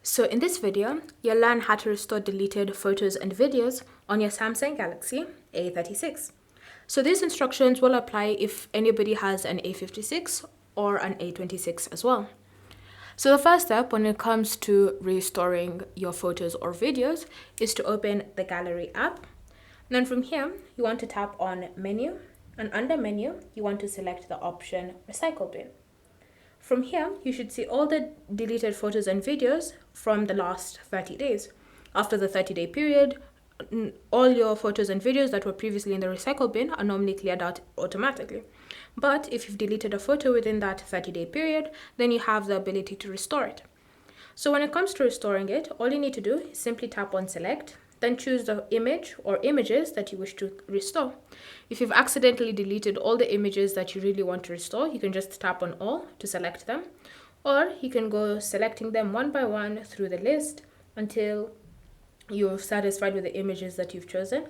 So in this video, you'll learn how to restore deleted photos and videos on your Samsung Galaxy A36. So these instructions will apply if anybody has an A56 or an A26 as well. So the first step when it comes to restoring your photos or videos is to open the Gallery app. And then from here, you want to tap on Menu, and under Menu, you want to select the option Recycle Bin. From here, you should see all the deleted photos and videos from the last 30 days. After the 30-day period, all your photos and videos that were previously in the recycle bin are normally cleared out automatically. But if you've deleted a photo within that 30-day period, then you have the ability to restore it. So when it comes to restoring it, all you need to do is simply tap on Select, then choose the image or images that you wish to restore. If you've accidentally deleted all the images that you really want to restore, you can just tap on All to select them, or you can go selecting them one by one through the list until you're satisfied with the images that you've chosen.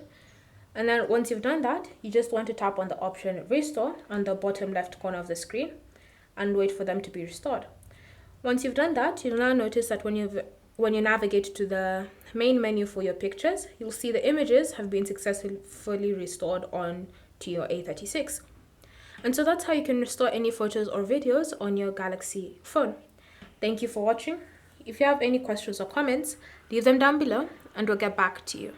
And then once you've done that, you just want to tap on the option Restore on the bottom left corner of the screen and wait for them to be restored. Once you've done that, you'll now notice that when you navigate to the main menu for your pictures, you'll see the images have been successfully restored on to your A36. And so that's how you can restore any photos or videos on your Galaxy phone. Thank you for watching. If you have any questions or comments, leave them down below and we'll get back to you.